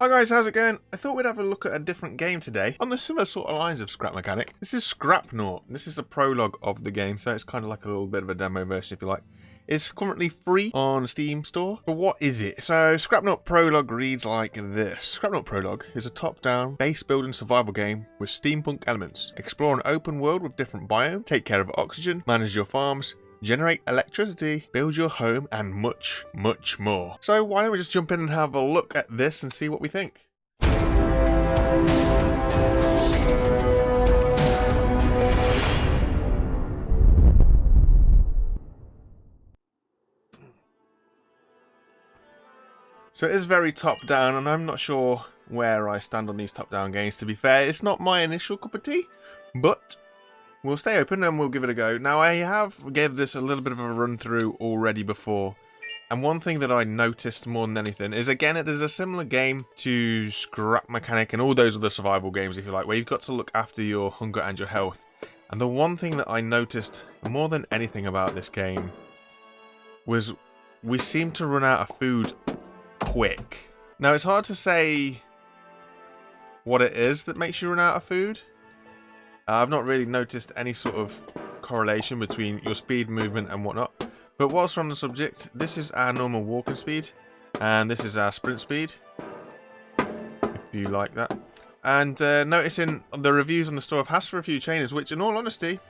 Hi guys, how's it going? I thought we'd have a look at a different game today on the similar sort of lines of Scrap Mechanic. This is Scrapnaut. This is a prologue of the game, so it's kind of like a little bit of a demo version if you like. It's currently free on Steam store, but what is it? So Scrapnaut Prologue reads like this. Scrapnaut Prologue is a top-down base building survival game with steampunk elements. Explore an open world with different biomes, take care of oxygen, manage your farms, generate electricity, build your home, and much, much more. So why don't we just jump in and have a look at this and see what we think. So it is very top-down, and I'm not sure where I stand on these top-down games, to be fair. It's not my initial cup of tea, but we'll stay open and we'll give it a go. Now, I have gave this a little bit of a run-through already before, and one thing that I noticed more than anything is, again, it is a similar game to Scrap Mechanic and all those other survival games, if you like, where you've got to look after your hunger and your health. And the one thing that I noticed more than anything about this game was we seem to run out of food quick. Now, it's hard to say what it is that makes you run out of food. I've not really noticed any sort of correlation between your speed, movement, and whatnot. But whilst we're on the subject, this is our normal walking speed, and this is our sprint speed, if you like that. And noticing the reviews on the store have asked for a few changes, which, in all honesty,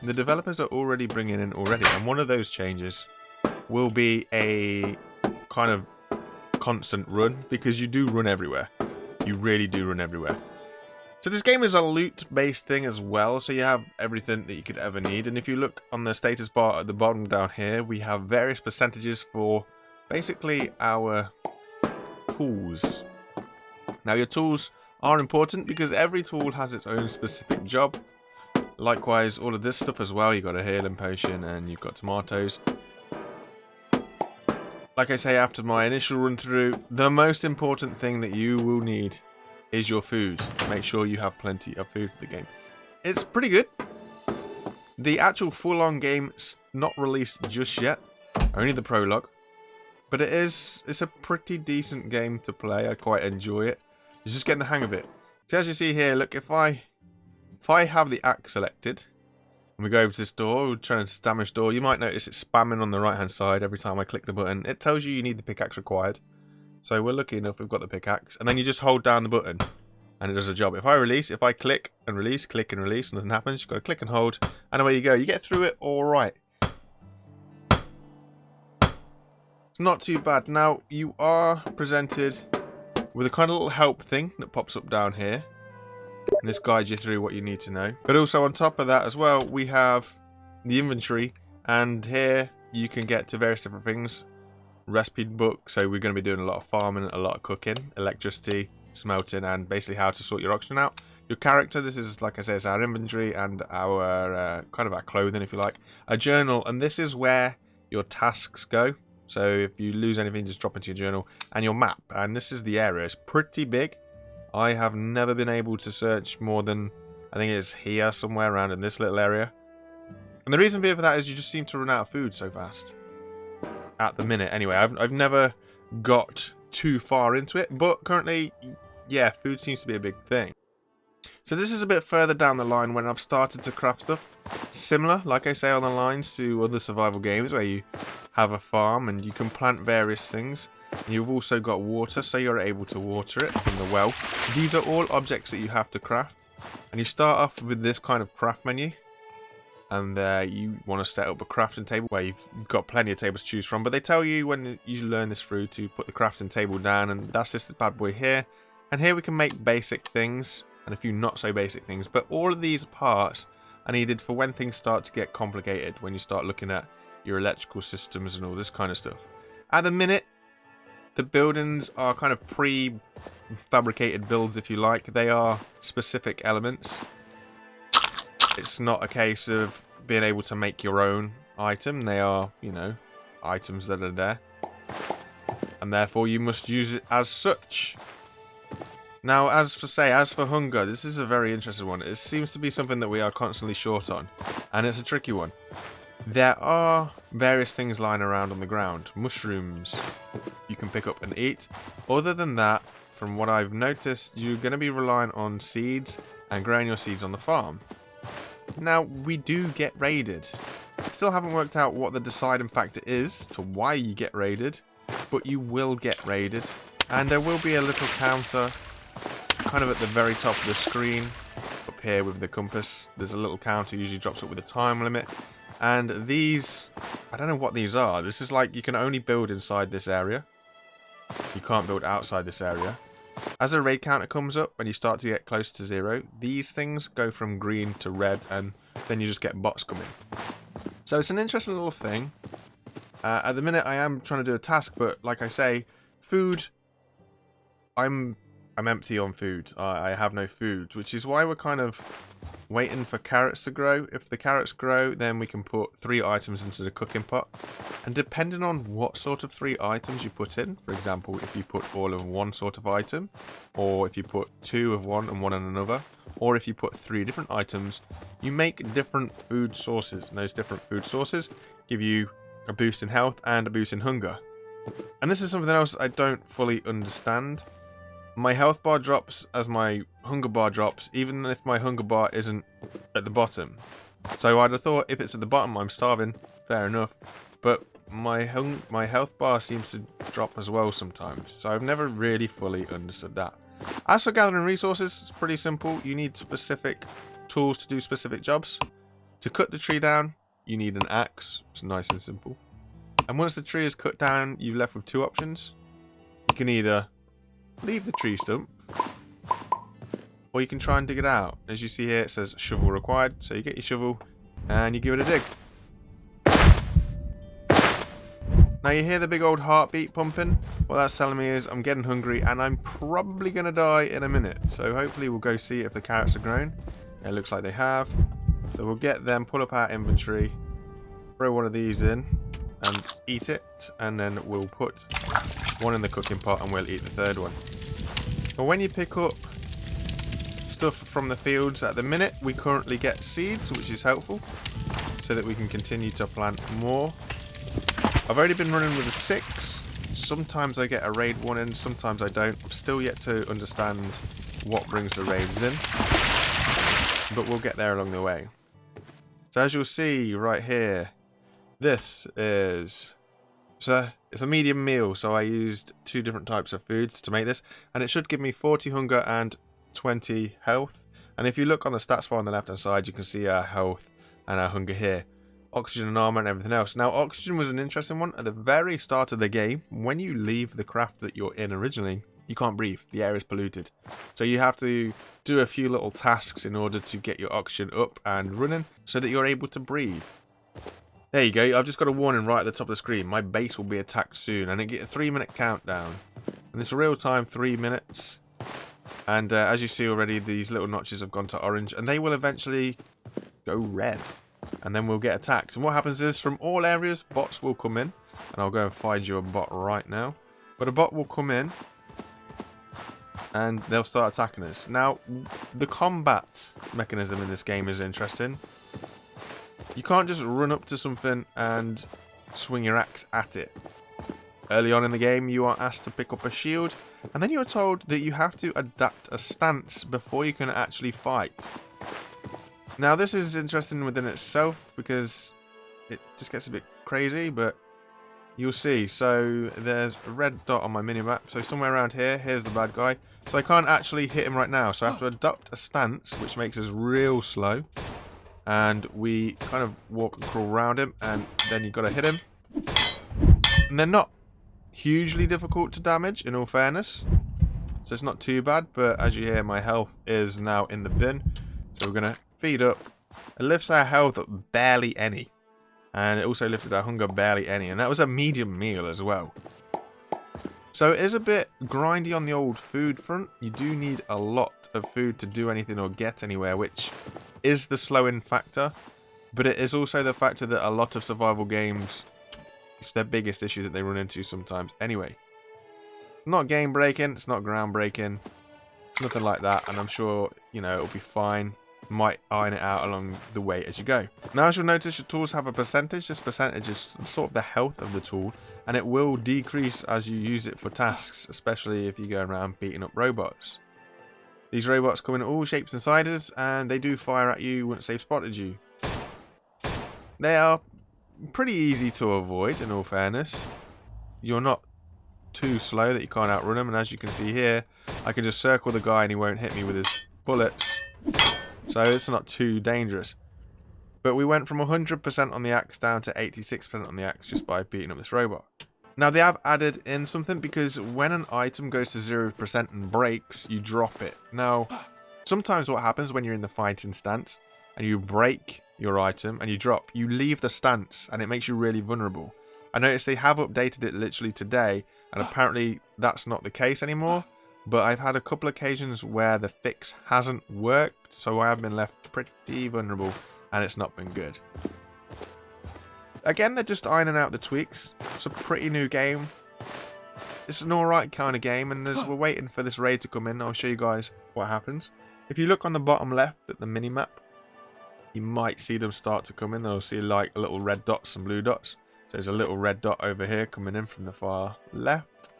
the developers are already bringing in already. And one of those changes will be a kind of constant run, because you do run everywhere. You really do run everywhere. So this game is a loot-based thing as well, so you have everything that you could ever need. And if you look on the status bar at the bottom down here, we have various percentages for basically our tools. Now, your tools are important because every tool has its own specific job. Likewise, all of this stuff as well. You've got a healing potion and you've got tomatoes. Like I say, after my initial run through, the most important thing that you will need is your food. Make sure you have plenty of food for the game. It's pretty good. The actual full-on game's not released just yet, only the prologue, but it's a pretty decent game to play. I quite enjoy it. It's just getting the hang of it. So as you see here, look, if I have the axe selected, and we go over to this door, we're trying to damage door, you might notice it's spamming on the right hand side every time I click the button. It tells you need the pickaxe required. So we're lucky enough we've got the pickaxe, and then you just hold down the button and it does the job. If I release, if I click and release, nothing happens. You've got to click and hold, and away you go. You get through it all right. It's not too bad. Now, you are presented with a kind of little help thing that pops up down here. And this guides you through what you need to know. But also on top of that as well, we have the inventory. And here you can get to various different things. Recipe book, so we're going to be doing a lot of farming, a lot of cooking, electricity, smelting, and basically how to sort your oxygen out. Your character, this is, like I say, it's our inventory and our kind of our clothing, if you like. A journal, and this is where your tasks go. So if you lose anything, just drop into your journal. And your map, and this is the area. It's pretty big. I have never been able to search more than, I think it's here somewhere around in this little area. And the reason being for that is you just seem to run out of food so fast. At the minute, anyway. I've never got too far into it, but currently, yeah, food seems to be a big thing. So this is a bit further down the line when I've started to craft stuff. Similar, like I say, on the lines to other survival games where you have a farm and you can plant various things. You've also got water, so you're able to water it from the well. These are all objects that you have to craft. And you start off with this kind of craft menu. And you want to set up a crafting table where you've got plenty of tables to choose from. But they tell you when you learn this through to put the crafting table down. And that's this bad boy here. And here we can make basic things and a few not so basic things. But all of these parts are needed for when things start to get complicated. When you start looking at your electrical systems and all this kind of stuff. At the minute, the buildings are kind of pre-fabricated builds, if you like. They are specific elements. It's not a case of being able to make your own item. They are, you know, items that are there. And therefore you must use it as such. Now, as for hunger, this is a very interesting one. It seems to be something that we are constantly short on. And it's a tricky one. There are various things lying around on the ground. Mushrooms you can pick up and eat. Other than that, from what I've noticed, you're going to be relying on seeds and growing your seeds on the farm. Now, we do get raided. Still haven't worked out what the deciding factor is to why you get raided, but you will get raided. And there will be a little counter kind of at the very top of the screen up here with the compass. There's a little counter, usually drops up with a time limit. And these, I don't know what these are. This is like you can only build inside this area. You can't build outside this area. As a raid counter comes up and you start to get close to 0, these things go from green to red, and then you just get bots coming. So it's an interesting little thing. At the minute I am trying to do a task, but like I say, food, I'm empty on food. I have no food, which is why we're kind of waiting for carrots to grow. If the carrots grow, then we can put 3 items into the cooking pot. And depending on what sort of 3 items you put in, for example, if you put all of one sort of item, or if you put 2 of one and 1 of another, or if you put 3 different items, you make different food sources. And those different food sources give you a boost in health and a boost in hunger. And this is something else I don't fully understand. My health bar drops as my hunger bar drops, even if my hunger bar isn't at the bottom. So I'd have thought if it's at the bottom, I'm starving. Fair enough. But my health bar seems to drop as well sometimes. So I've never really fully understood that. As for gathering resources, it's pretty simple. You need specific tools to do specific jobs. To cut the tree down, you need an axe. It's nice and simple. And once the tree is cut down, you're left with 2 options. You can either leave the tree stump, or you can try and dig it out. As you see here, it says shovel required, so you get your shovel and you give it a dig. Now you hear the big old heartbeat pumping. What that's telling me is I'm getting hungry and I'm probably going to die in a minute. So hopefully we'll go see if the carrots are grown. It looks like they have. So we'll get them, pull up our inventory, throw one of these in and eat it, and then we'll put 1 in the cooking pot and we'll eat the 3rd one. But when you pick up stuff from the fields at the minute, we currently get seeds, which is helpful, so that we can continue to plant more. I've already been running with a 6. Sometimes I get a raid 1 in, sometimes I don't. I'm still yet to understand what brings the raids in, but we'll get there along the way. So as you'll see right here, this is... So it's a medium meal, so I used 2 different types of foods to make this, and it should give me 40 hunger and 20 health. And if you look on the stats bar on the left hand side, you can see our health and our hunger here, oxygen and armor and everything else. Now oxygen was an interesting one. At the very start of the game, when you leave the craft that you're in originally, you can't breathe. The air is polluted, so you have to do a few little tasks in order to get your oxygen up and running so that you're able to breathe. There you go, I've just got a warning right at the top of the screen. My base will be attacked soon, and it get a 3-minute countdown. And it's real time 3 minutes. And as you see already, these little notches have gone to orange, and they will eventually go red. And then we'll get attacked. And what happens is, from all areas, bots will come in. And I'll go and find you a bot right now. But a bot will come in, and they'll start attacking us. Now, the combat mechanism in this game is interesting. You can't just run up to something and swing your axe at it. Early on in the game, you are asked to pick up a shield, and then you are told that you have to adapt a stance before you can actually fight. Now, this is interesting within itself because it just gets a bit crazy, but you'll see. So there's a red dot on my minimap, so somewhere around here, here's the bad guy. So I can't actually hit him right now, so I have to adopt a stance, which makes us real slow. And we kind of walk and crawl around him, and then you've got to hit him. And they're not hugely difficult to damage, in all fairness. So it's not too bad, but as you hear, my health is now in the bin. So we're going to feed up. It lifts our health barely any. And it also lifted our hunger barely any. And that was a medium meal as well. So it is a bit grindy on the old food front. You do need a lot of food to do anything or get anywhere, which is the slowing factor. But it is also the factor that a lot of survival games, it's their biggest issue that they run into sometimes. Anyway, it's not game breaking, it's not ground breaking, nothing like that. And I'm sure, you know, it'll be fine. might iron it out along the way as you go. Now, as you'll notice, your tools have a percentage. This percentage is sort of the health of the tool, and it will decrease as you use it for tasks, especially if you go around beating up robots. These robots come in all shapes and sizes, and they do fire at you once they've spotted you. They are pretty easy to avoid, in all fairness. You're not too slow that you can't outrun them, and as you can see here, I can just circle the guy and he won't hit me with his bullets. So it's not too dangerous. But we went from 100% on the axe down to 86% on the axe just by beating up this robot. Now they have added in something, because when an item goes to 0% and breaks, you drop it. Now, sometimes what happens when you're in the fighting stance and you break your item and you drop, you leave the stance and it makes you really vulnerable. I noticed they have updated it literally today, and apparently that's not the case anymore. But I've had a couple occasions where the fix hasn't worked, so I have been left pretty vulnerable, and it's not been good. Again, they're just ironing out the tweaks. It's a pretty new game. It's an alright kind of game, and as we're waiting for this raid to come in, I'll show you guys what happens. If you look on the bottom left at the mini-map, you might see them start to come in. They'll see like little red dots and blue dots. So there's a little red dot over here coming in from the far left.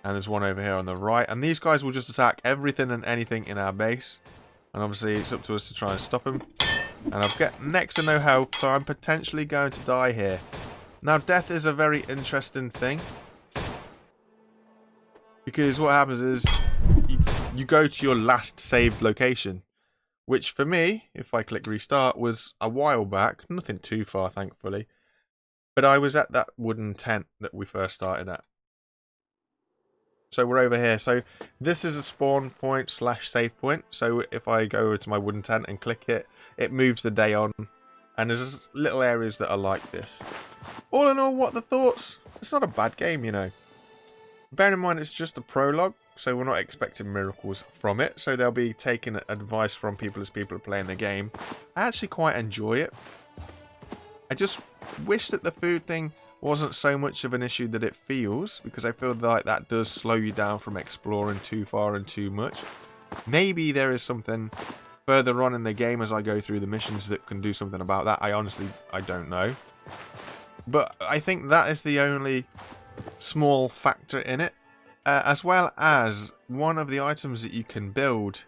And there's one over here on the right. And these guys will just attack everything and anything in our base. And obviously it's up to us to try and stop them. And I've got next to no health, so I'm potentially going to die here. Now, death is a very interesting thing. Because what happens is you go to your last saved location. Which for me, if I click restart, was a while back. Nothing too far, thankfully. But I was at that wooden tent that we first started at. So we're over here. So this is a spawn point / save point. So if I go over to my wooden tent and click it, it moves the day on. And there's little areas that are like this. All in all, what are the thoughts? It's not a bad game, you know. Bear in mind, it's just a prologue, so we're not expecting miracles from it. So they'll be taking advice from people as people are playing the game. I actually quite enjoy it. I just wish that the food thing wasn't so much of an issue that it feels, because I feel like that does slow you down from exploring too far and too much. Maybe there is something further on in the game as I go through the missions that can do something about that. I don't know. But I think that is the only small factor in it. As well as one of the items that you can build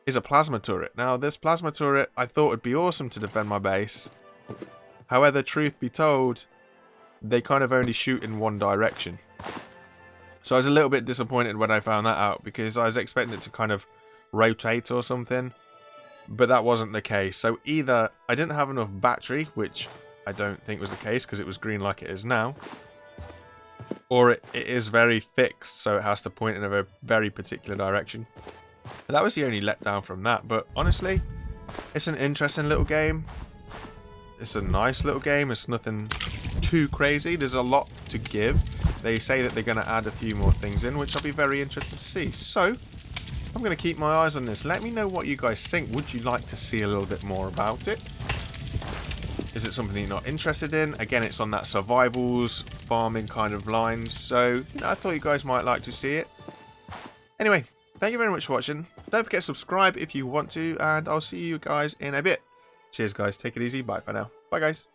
is a plasma turret. Now, this plasma turret I thought would be awesome to defend my base. However, truth be told, they kind of only shoot in one direction. So I was a little bit disappointed when I found that out, because I was expecting it to kind of rotate or something. But that wasn't the case. So either I didn't have enough battery, which I don't think was the case because it was green like it is now. Or it is very fixed, so it has to point in a very particular direction. And that was the only letdown from that. But honestly, it's an interesting little game. It's a nice little game. It's nothing too crazy. There's a lot to give. They say that they're going to add a few more things in, which I'll be very interested to see. So, I'm going to keep my eyes on this. Let me know what you guys think. Would you like to see a little bit more about it? Is it something you're not interested in? Again, it's on that survivals, farming kind of line. So, I thought you guys might like to see it. Anyway, thank you very much for watching. Don't forget to subscribe if you want to, and I'll see you guys in a bit. Cheers, guys. Take it easy. Bye for now. Bye, guys.